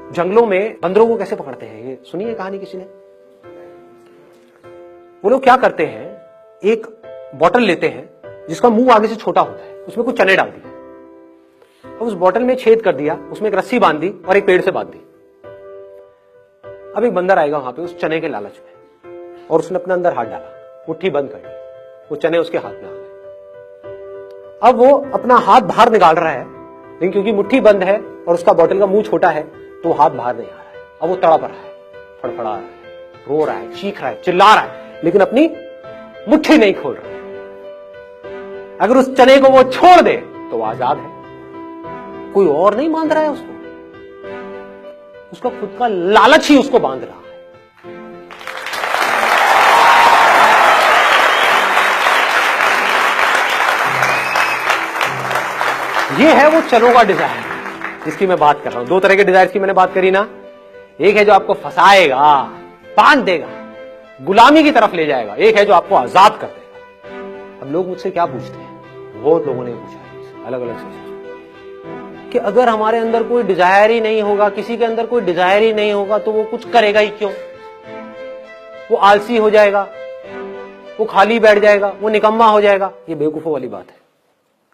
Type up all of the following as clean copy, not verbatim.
जंगलों में बंदरों को कैसे पकड़ते हैं, ये सुनिए कहानी किसी ने। वो लोग क्या करते हैं, एक बोतल लेते हैं जिसका मुंह आगे से छोटा होता है, उसमें कुछ चने डाल दिए और उस बोतल में छेद कर दिया, उसमें एक रस्सी बांध दी और एक पेड़ से बांध दी। अब एक बंदर आएगा वहां पे उस चने के लालच में और उसने अपने अंदर हाथ डाला, मुट्ठी बंद कर दी, वो चने उसके हाथ में आ गए। अब वो अपना हाथ बाहर निकाल रहा है, लेकिन क्योंकि मुट्ठी बंद है और उसका बोतल का मुंह छोटा है तो हाथ बाहर नहीं आ रहा है। अब वो तड़प रहा है, फड़फड़ा रहा है, रो रहा है, चीख रहा है, चिल्ला रहा है, लेकिन अपनी मुट्ठी नहीं खोल रहा है। अगर उस चने को वो छोड़ दे तो वो आजाद है, कोई और नहीं बांध रहा है उसको, उसका खुद का लालच ही उसको बांध रहा है। ये है वो चनों का डिजायर जिसकी मैं बात कर रहा हूं। दो तरह के डिजायर की मैंने बात करी ना, एक है जो आपको फंसाएगा, बांध देगा, गुलामी की तरफ ले जाएगा, एक है जो आपको आजाद कर देगा। अब लोग मुझसे क्या पूछते हैं, बहुत लोगों ने पूछा है अलग अलग से कि अगर हमारे अंदर कोई डिजायर ही नहीं होगा, किसी के अंदर कोई डिजायर ही नहीं होगा तो वो कुछ करेगा ही क्यों? वो आलसी हो जाएगा, वो खाली बैठ जाएगा, वो निकम्मा हो जाएगा। ये बेवकूफों वाली बात है।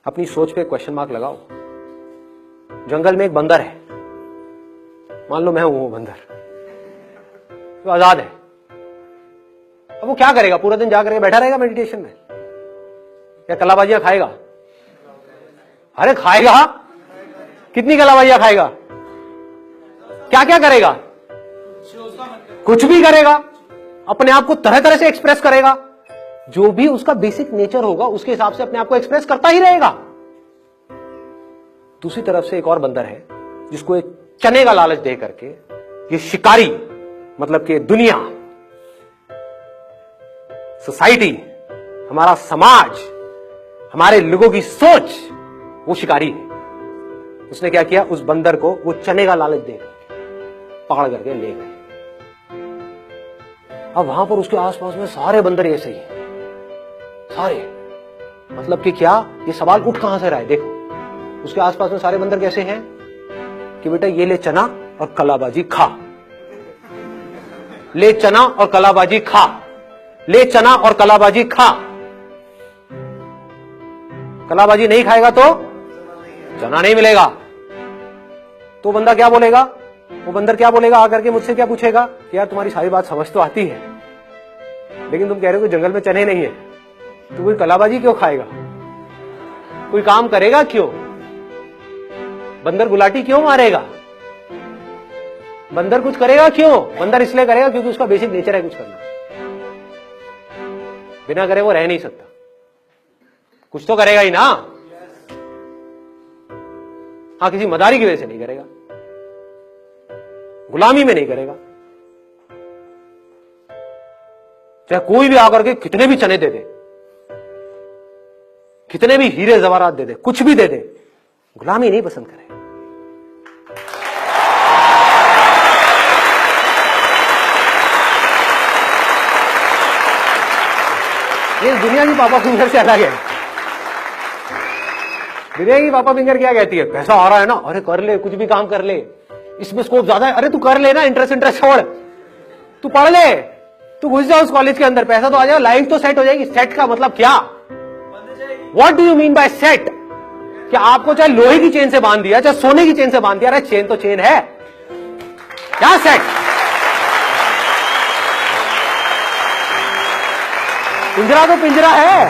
अपनी सोच पे क्वेश्चन मार्क लगाओ। जंगल में एक बंदर है, मान लो मैं हूं वो बंदर, तो आजाद है। अब वो क्या करेगा? पूरा दिन जाकर बैठा रहेगा मेडिटेशन में या कलाबाजियां खाएगा? अरे खाएगा, कितनी कलाबाजियां खाएगा? क्या क्या करेगा? कुछ भी करेगा, अपने आप को तरह तरह से एक्सप्रेस करेगा। जो भी उसका बेसिक नेचर होगा उसके हिसाब से अपने आप को एक्सप्रेस करता ही रहेगा। दूसरी तरफ से एक और बंदर है जिसको एक चने का लालच दे करके ये शिकारी, मतलब कि दुनिया, सोसाइटी, हमारा समाज, हमारे लोगों की सोच, वो शिकारी है। उसने क्या किया, उस बंदर को वो चने का लालच दे पकड़ करके ले गए। अब वहां पर उसके आसपास में सारे बंदर ऐसे ही, सारे, मतलब कि क्या, ये सवाल उठ कहां से रहा है? देखो उसके आसपास में सारे बंदर कैसे हैं कि बेटा ये ले चना और कलाबाजी खा, ले चना और कलाबाजी खा, ले चना और कलाबाजी खा। कलाबाजी नहीं खाएगा तो चना नहीं मिलेगा। तो बंदा क्या बोलेगा? वो बंदर क्या बोलेगा आकर के मुझसे, क्या पूछेगा कि यार तुम्हारी सारी बात समझ तो आती है, लेकिन तुम कह रहे हो कि जंगल में चने नहीं है, तो कोई कलाबाजी क्यों खाएगा? कोई काम करेगा क्यों? बंदर गुलाटी क्यों मारेगा? बंदर कुछ करेगा क्यों? बंदर इसलिए करेगा क्योंकि उसका बेसिक नेचर है कुछ करना, बिना करे वो रह नहीं सकता, कुछ तो करेगा ही ना। हाँ, किसी मदारी की वजह से नहीं करेगा, गुलामी में नहीं करेगा। चाहे कोई भी आकर के कितने भी चने दे दे, कितने भी हीरे जवाहरात दे दे, कुछ भी दे दे, गुलामी नहीं पसंद करेगा। ये दुनिया की पापा फिंगर से अलग है। दुनिया की पापा फिंगर क्या कहती है? पैसा आ रहा है ना, अरे कर ले, कुछ भी काम कर ले, इसमें स्कोप ज्यादा है, अरे तू कर ले ना, इंटरेस्ट छोड़, तू पढ़ ले, तू घुस जा उस कॉलेज के अंदर, पैसा तो आ जाएगा, लाइफ तो सेट हो जाएगी। सेट का मतलब क्या? What do you mean by set? क्या आपको चाहे लोहे की चेन से बांध दिया, चाहे सोने की चेन से बांध दिया, अरे चेन तो चेन है, क्या सेट? पिंजरा तो पिंजरा है,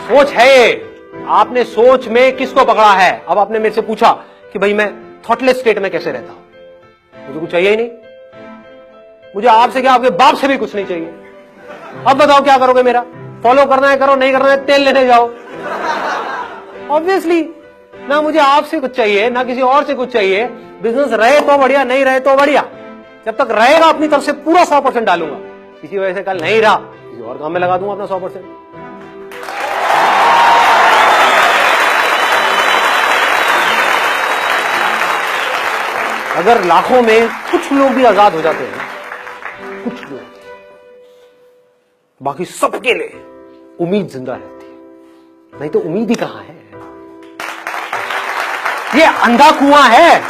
सोच है। आपने सोच में किसको पकड़ा है? अब आपने मेरे से पूछा कि भाई मैं थॉटलेस स्टेट में कैसे रहता हूं, मुझे कुछ चाहिए ही नहीं, मुझे आपसे क्या, आपके बाप से भी कुछ नहीं चाहिए। अब बताओ क्या करोगे? मेरा फॉलो करना है करो, नहीं करना है तेल लेने जाओ। ऑब्वियसली ना मुझे आपसे कुछ चाहिए ना किसी और से कुछ चाहिए। बिजनेस रहे तो बढ़िया, नहीं रहे तो बढ़िया। जब तक रहेगा अपनी तरफ से पूरा 100% डालूंगा, किसी वजह से कल नहीं रहा किसी और काम में लगा दूंगा अपना 100%। अगर लाखों में कुछ लोग भी आजाद हो जाते हैं, कुछ लोग, बाकी सबके लिए उम्मीद जिंदा रहती है। नहीं तो उम्मीद ही कहां है? ये अंधा कुआं है,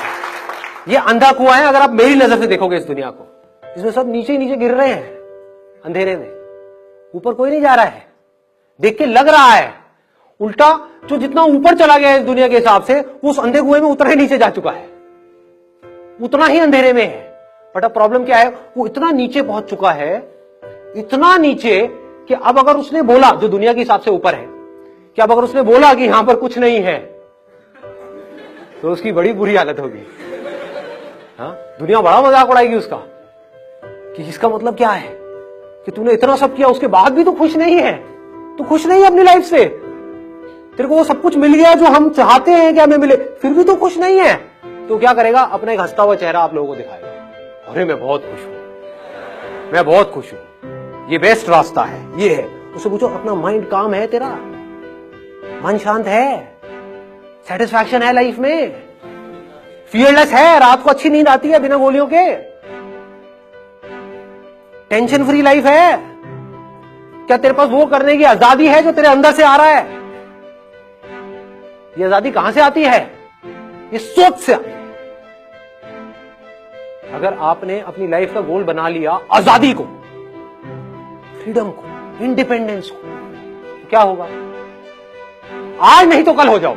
ये अंधा कुआं है। अगर आप मेरी नजर से देखोगे इस दुनिया को, इसमें सब नीचे ही नीचे गिर रहे हैं अंधेरे में, ऊपर कोई नहीं जा रहा है। देख के लग रहा है, उल्टा जो जितना ऊपर चला गया है इस दुनिया के हिसाब से, वो उस अंधे कुएं में उतना ही नीचे जा चुका है, उतना ही अंधेरे में है। बट अब प्रॉब्लम क्या है, वो इतना नीचे पहुंच चुका है, इतना नीचे कि अब अगर उसने बोला, जो दुनिया के हिसाब से ऊपर है, कि अब अगर उसने बोला कि यहां पर कुछ नहीं है, तो उसकी बड़ी बुरी हालत होगी। हाँ, दुनिया बड़ा मजाक उड़ाएगी उसका, कि इसका मतलब क्या है कि तूने इतना सब किया, उसके बाद भी तो खुश नहीं है, तू खुश नहीं है अपनी लाइफ से, तेरे को वो सब कुछ मिल गया जो हम चाहते हैं कि हमें मिले, फिर भी तो खुश नहीं है। तो क्या करेगा, अपना एक हंसता हुआ चेहरा आप लोगों को दिखाएगा, अरे मैं बहुत खुश हूं, मैं बहुत खुश हूं, ये बेस्ट रास्ता है, ये है। उससे पूछो, अपना माइंड काम है, तेरा मन शांत है, सेटिस्फैक्शन है लाइफ में, फियरलेस है, रात को अच्छी नींद आती है बिना गोलियों के, टेंशन फ्री लाइफ है? क्या तेरे पास वो करने की आजादी है जो तेरे अंदर से आ रहा है? ये आजादी कहां से आती है? ये सोच से आती है। अगर आपने अपनी लाइफ का गोल बना लिया आजादी को, फ्रीडम को, इंडिपेंडेंस को, तो क्या होगा? आज नहीं तो कल हो जाओ।